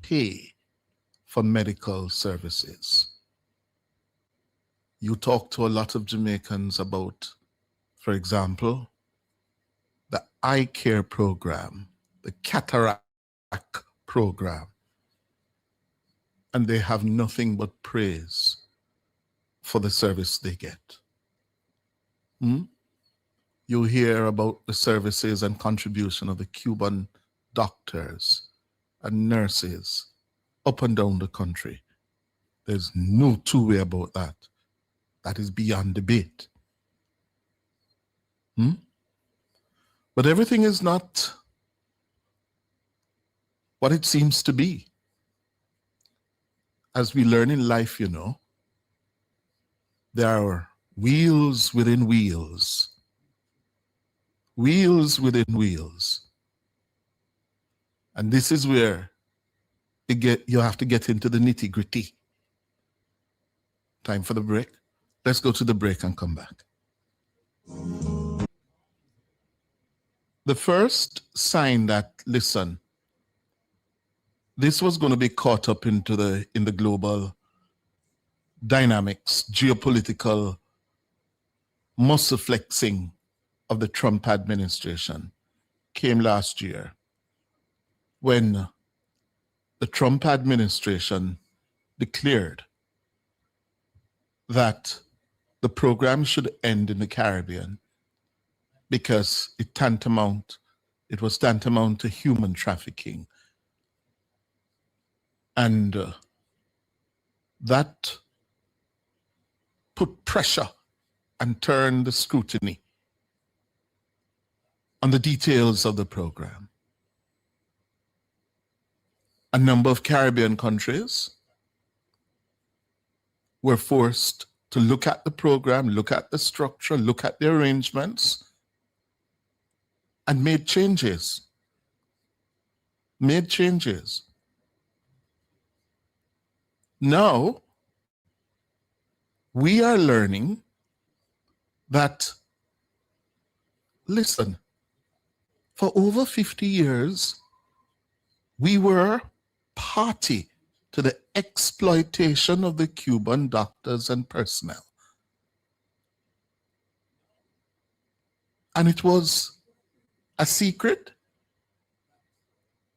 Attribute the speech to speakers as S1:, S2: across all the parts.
S1: pay for medical services. You talk to a lot of Jamaicans about, for example, the eye care program, the cataract program, and they have nothing but praise for the service they get. You hear about the services and contribution of the Cuban doctors and nurses up and down the country. There's no two-way about that. That is beyond debate. But everything is not what it seems to be. As we learn in life, you know, there are wheels within wheels. Wheels within wheels. And this is where you have to get into the nitty-gritty. Time for the break. Let's go to the break and come back. The first sign that, listen, this was going to be caught up into in the global dynamics, geopolitical muscle flexing of the Trump administration came last year when the Trump administration declared that the program should end in the Caribbean because it was tantamount to human trafficking. And that put pressure and turned the scrutiny on the details of the program. A number of Caribbean countries were forced to look at the program, look at the structure, look at the arrangements, and made changes. Now, we are learning that, listen, for over 50 years, we were party to the exploitation of the Cuban doctors and personnel. And it was a secret.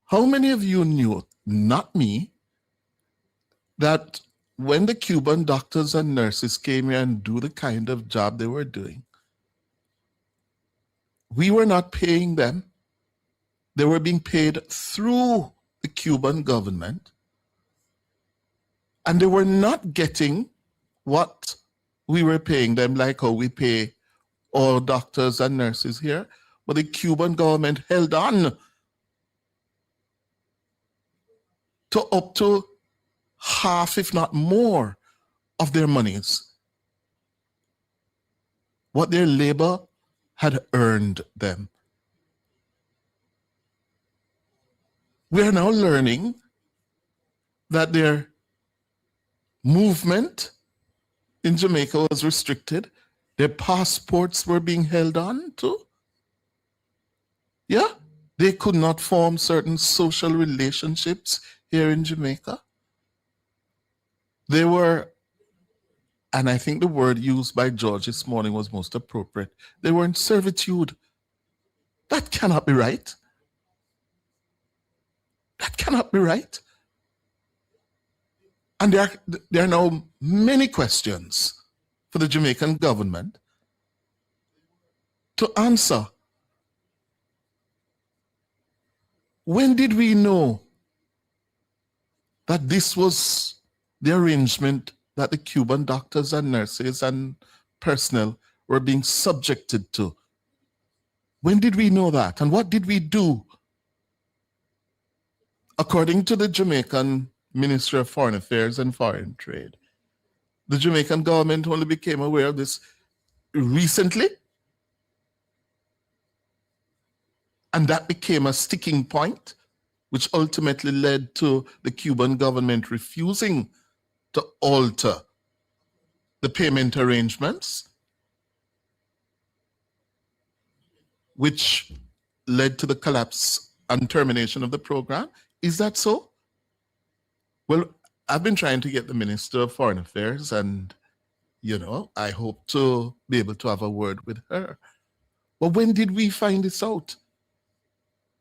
S1: How many of you knew, not me, that when the Cuban doctors and nurses came here and do the kind of job they were doing, we were not paying them. They were being paid through the Cuban government, and they were not getting what we were paying them, like how we pay all doctors and nurses here. But the Cuban government held on to up to half, if not more, of their monies, what their labor had earned them. We are now learning that their movement in Jamaica was restricted. Their passports were being held on to. Yeah, they could not form certain social relationships here in Jamaica. They were, and I think the word used by George this morning was most appropriate, they were in servitude. That cannot be right. That cannot be right. And there are now many questions for the Jamaican government to answer. When did we know that this was the arrangement that the Cuban doctors and nurses and personnel were being subjected to? When did we know that? And what did we do? According to the Jamaican Ministry of Foreign Affairs and Foreign Trade, the Jamaican government only became aware of this recently, and that became a sticking point, which ultimately led to the Cuban government refusing to alter the payment arrangements, which led to the collapse and termination of the program. Is that so? Well, I've been trying to get the Minister of Foreign Affairs, and, I hope to be able to have a word with her. But when did we find this out?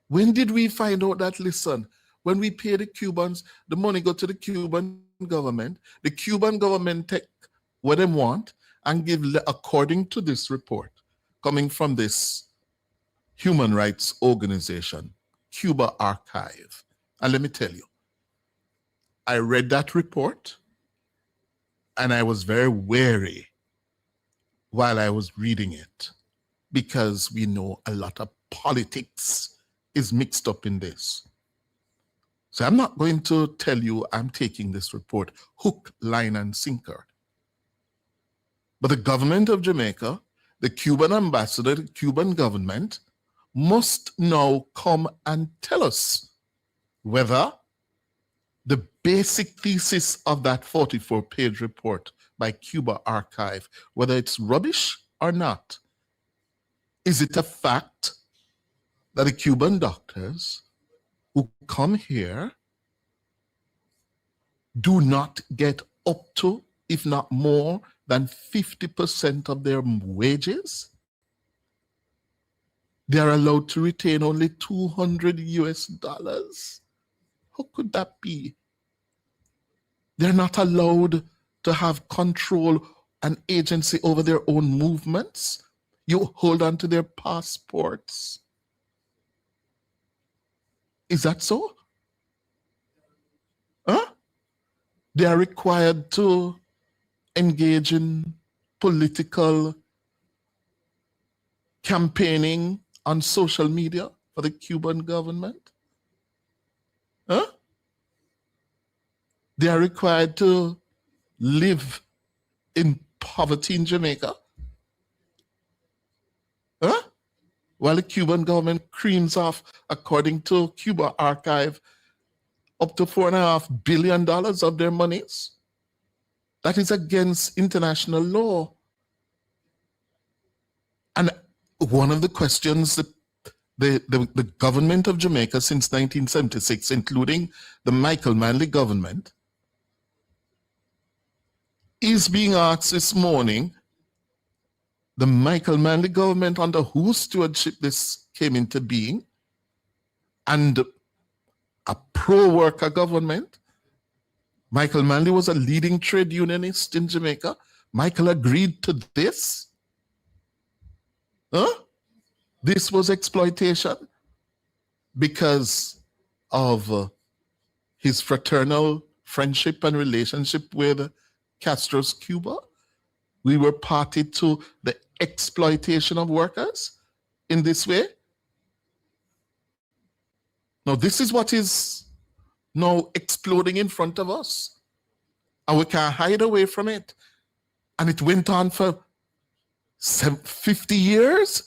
S1: When did we find out that, listen, when we pay the Cubans, the money go to the Cuban government, the Cuban government take what they want and give, according to this report, coming from this human rights organization, Cuba Archive. And let me tell you, I read that report and I was very wary while I was reading it, because we know a lot of politics is mixed up in this. So I'm not going to tell you I'm taking this report hook, line, and sinker. But the government of Jamaica, the Cuban ambassador, the Cuban government must now come and tell us whether the basic thesis of that 44-page report by Cuba Archive, whether it's rubbish or not. Is it a fact that the Cuban doctors who come here do not get up to, if not more than 50% of their wages? They are allowed to retain only $200. How could that be? They're not allowed to have control and agency over their own movements. You hold on to their passports. Is that so? Huh? They are required to engage in political campaigning on social media for the Cuban government. Huh? They are required to live in poverty in Jamaica. Huh? While the Cuban government creams off, according to Cuba Archive, up to $4.5 billion of their monies. That is against international law. And one of the questions that the government of Jamaica since 1976, including the Michael Manley government, is being asked this morning, the Michael Manley government, under whose stewardship this came into being, and a pro-worker government. Michael Manley was a leading trade unionist in Jamaica. Michael agreed to this. Huh? This was exploitation because of his fraternal friendship and relationship with Castro's Cuba. We were party to the exploitation of workers in this way. Now, this is what is now exploding in front of us. And we can't hide away from it. And it went on for 50 years.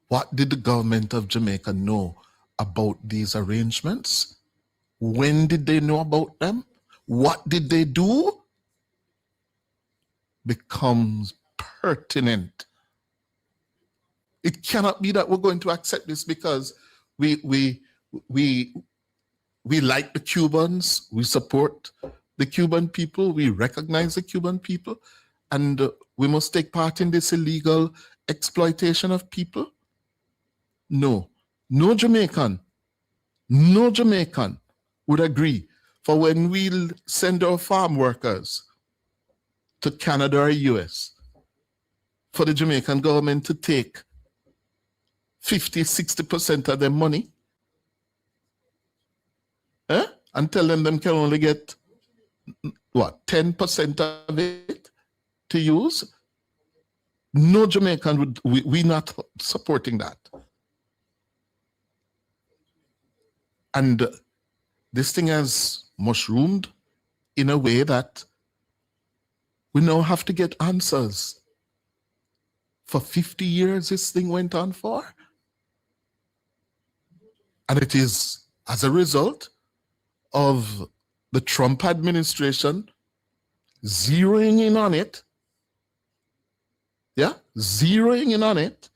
S1: What did the government of Jamaica know about these arrangements? When did they know about them? What did they do? Becomes pertinent. It cannot be that we're going to accept this because we like the Cubans, we support the Cuban people, we recognize the Cuban people, and we must take part in this illegal exploitation of people. No Jamaican would agree for when we send our farm workers to Canada or US, for the Jamaican government to take 50-60% of their money, and tell them can only get, 10% of it to use. No Jamaican would, we're not supporting that. And this thing has mushroomed in a way that we now have to get answers. For 50 years this thing went on for. And it is as a result of the Trump administration zeroing in on it, zeroing in on it,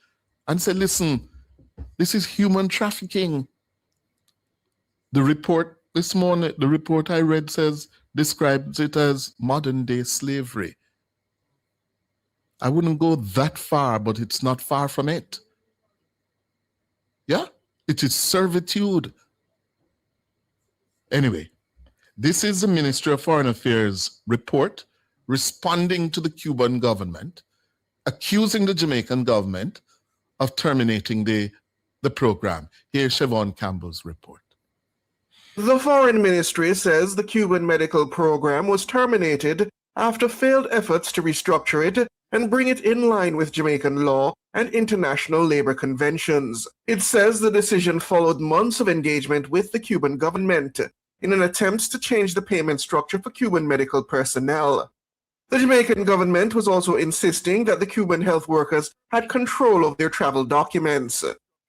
S1: and say, listen, this is human trafficking. The report this morning, the report I read describes it as modern day slavery. I wouldn't go that far, but it's not far from it. Yeah, it is servitude. Anyway, this is the Ministry of Foreign Affairs report responding to the Cuban government, accusing the Jamaican government of terminating the program. Here's Siobhan Campbell's report.
S2: The Foreign Ministry says the Cuban Medical Programme was terminated after failed efforts to restructure it and bring it in line with Jamaican law and international labor conventions. It says the decision followed months of engagement with the Cuban government in an attempt to change the payment structure for Cuban medical personnel. The Jamaican government was also insisting that the Cuban health workers had control of their travel documents.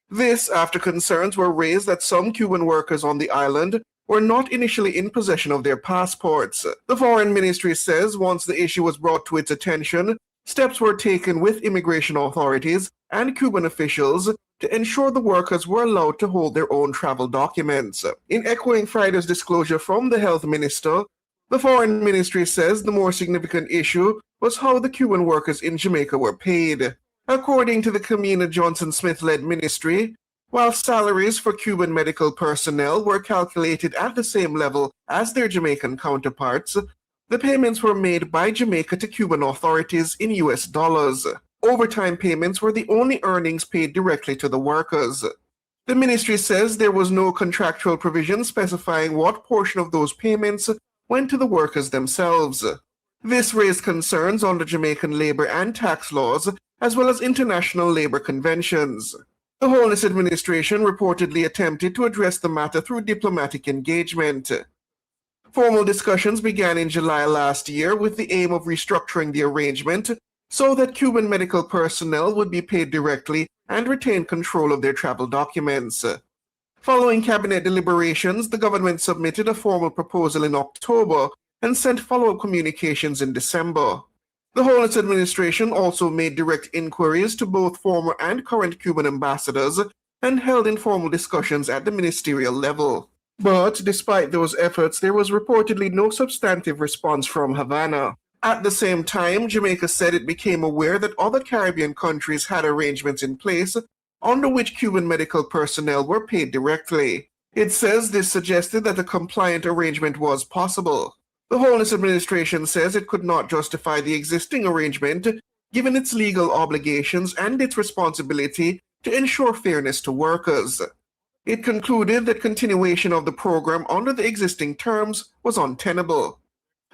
S2: This after concerns were raised that some Cuban workers on the island were not initially in possession of their passports. The Foreign Ministry says once the issue was brought to its attention, steps were taken with immigration authorities and Cuban officials to ensure the workers were allowed to hold their own travel documents. In echoing Friday's disclosure from the health minister, the Foreign Ministry says the more significant issue was how the Cuban workers in Jamaica were paid. According to the Kamina Johnson-Smith-led ministry, while salaries for Cuban medical personnel were calculated at the same level as their Jamaican counterparts, the payments were made by Jamaica to Cuban authorities in US dollars. Overtime payments were the only earnings paid directly to the workers. The ministry says there was no contractual provision specifying what portion of those payments went to the workers themselves. This raised concerns on the Jamaican labor and tax laws, as well as international labor conventions. The Holness administration reportedly attempted to address the matter through diplomatic engagement. Formal discussions began in July last year with the aim of restructuring the arrangement so that Cuban medical personnel would be paid directly and retain control of their travel documents. Following cabinet deliberations, the government submitted a formal proposal in October and sent follow-up communications in December. The Holness administration also made direct inquiries to both former and current Cuban ambassadors and held informal discussions at the ministerial level. But despite those efforts, there was reportedly no substantive response from Havana. At the same time, Jamaica said it became aware that other Caribbean countries had arrangements in place under which Cuban medical personnel were paid directly. It says this suggested that a compliant arrangement was possible. The Holness administration says it could not justify the existing arrangement given its legal obligations and its responsibility to ensure fairness to workers. It concluded that continuation of the program under the existing terms was untenable.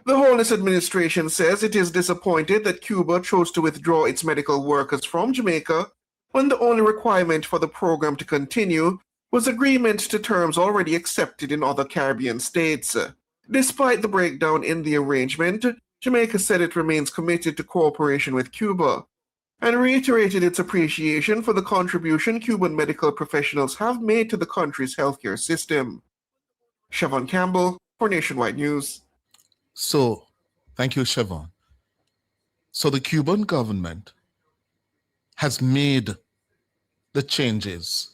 S2: The Holness administration says it is disappointed that Cuba chose to withdraw its medical workers from Jamaica when the only requirement for the program to continue was agreement to terms already accepted in other Caribbean states. Despite the breakdown in the arrangement, Jamaica said it remains committed to cooperation with Cuba and reiterated its appreciation for the contribution Cuban medical professionals have made to the country's healthcare system. Siobhan Campbell for Nationwide News.
S1: So, thank you, Siobhan. So the Cuban government has made the changes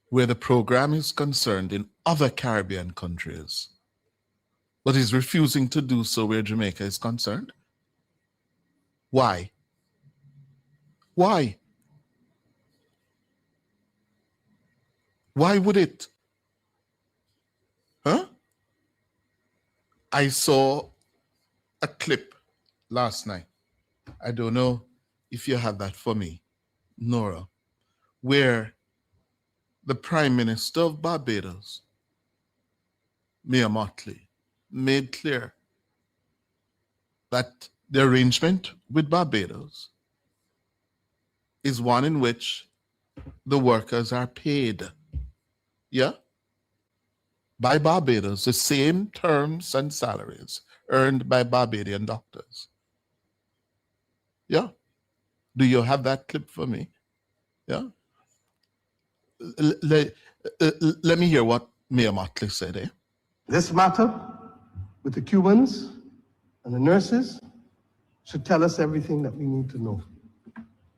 S1: where the program is concerned in other Caribbean countries, but is refusing to do so where Jamaica is concerned? Why? Why? Why would it? Huh? I saw a clip last night. I don't know if you have that for me, Nora, where the Prime Minister of Barbados, Mia Mottley, made clear that the arrangement with Barbados is one in which the workers are paid, by Barbados, the same terms and salaries earned by Barbadian doctors. Do you have that clip for me? Let me hear what Mayor Motley said.
S3: This matter with the Cubans and the nurses should tell us everything that we need to know.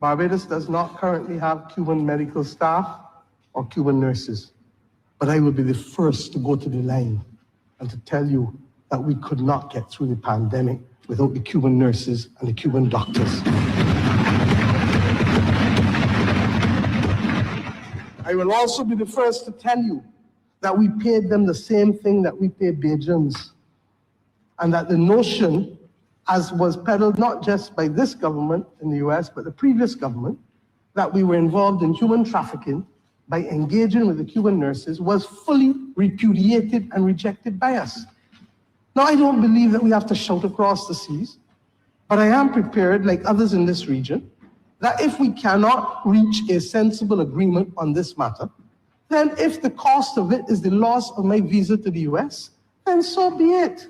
S3: Barbados does not currently have Cuban medical staff or Cuban nurses. But I will be the first to go to the line and to tell you that we could not get through the pandemic without the Cuban nurses and the Cuban doctors. I will also be the first to tell you that we paid them the same thing that we pay Bajans, and that the notion, as was peddled not just by this government in the US, but the previous government, that we were involved in human trafficking by engaging with the Cuban nurses was fully repudiated and rejected by us. Now, I don't believe that we have to shout across the seas, but I am prepared, like others in this region, that if we cannot reach a sensible agreement on this matter, then if the cost of it is the loss of my visa to the US, then so be it.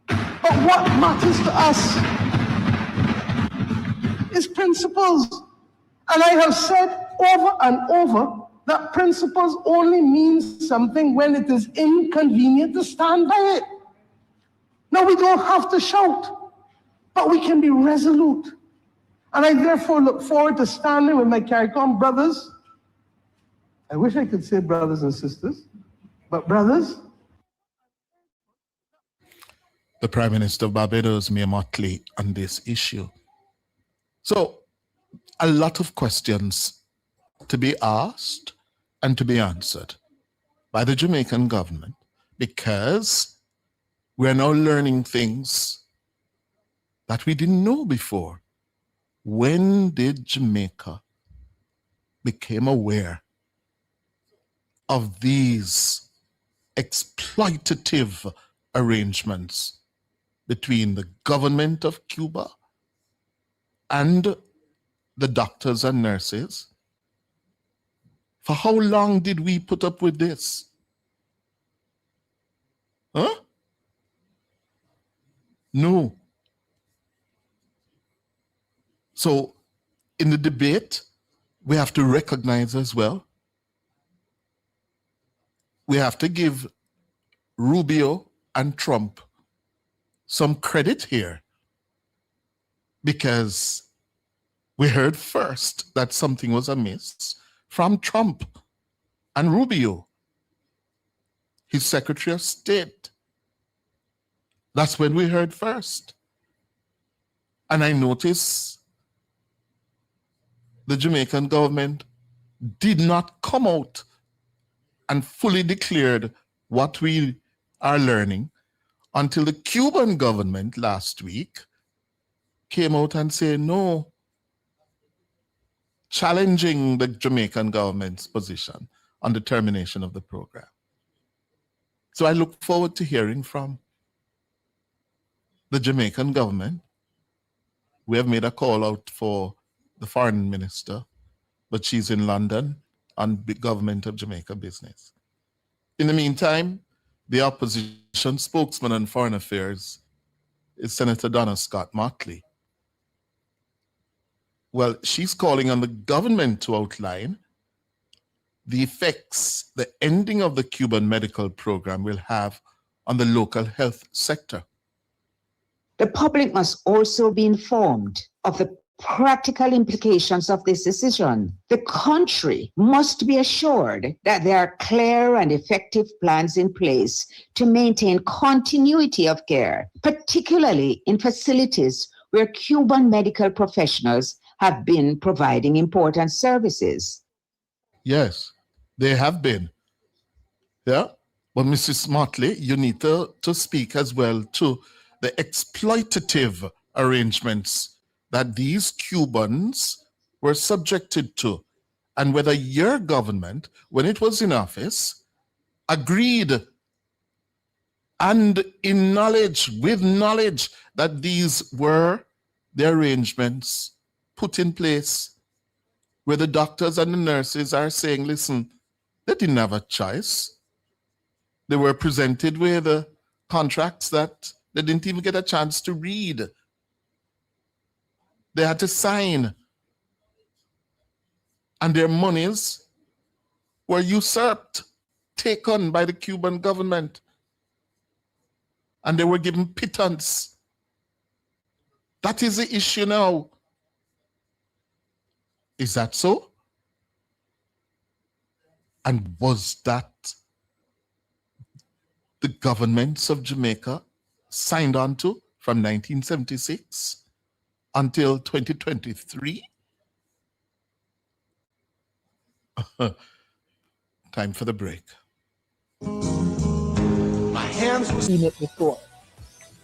S3: But what matters to us is principles. And I have said over and over that principles only mean something when it is inconvenient to stand by it. Now, we don't have to shout, but we can be resolute. And I therefore look forward to standing with my CARICOM brothers. I wish I could say brothers and sisters, but brothers.
S1: The Prime Minister of Barbados, Mayor Motley, on this issue. So, a lot of questions to be asked and to be answered by the Jamaican government, because we're now learning things that we didn't know before. When did Jamaica become aware of these exploitative arrangements between the government of Cuba and the doctors and nurses? For how long did we put up with this? Huh? No. So, in the debate, we have to recognize as well, we have to give Rubio and Trump some credit here, because we heard first that something was amiss from Trump and Rubio, his Secretary of State. That's when we heard first. And I noticed the Jamaican government did not come out and fully declared what we are learning until the Cuban government last week came out and said no, challenging the Jamaican government's position on the termination of the program. So I look forward to hearing from the Jamaican government. We have made a call out for the foreign minister, but she's in London on the government of Jamaica business. In the meantime, the opposition spokesman on foreign affairs is Senator Donna Scott Motley. Well, she's calling on the government to outline the effects the ending of the Cuban Medical Programme will have on the local health sector.
S4: The public must also be informed of the practical implications of this decision. The country must be assured that there are clear and effective plans in place to maintain continuity of care, particularly in facilities where Cuban medical professionals have been providing important services.
S1: Yes, they have been. Yeah, but Mrs. Motley, you need to speak as well to the exploitative arrangements that these Cubans were subjected to, and whether your government, when it was in office, agreed and in knowledge, with knowledge, that these were the arrangements put in place, where the doctors and the nurses are saying, listen, they didn't have a choice. They were presented with contracts that they didn't even get a chance to read. They had to sign. And their monies were usurped, taken by the Cuban government. And they were given pittance. That is the issue now. Is that so? And was that the governments of Jamaica signed on to from 1976 until 2023? Time for the break.
S5: Seen it before.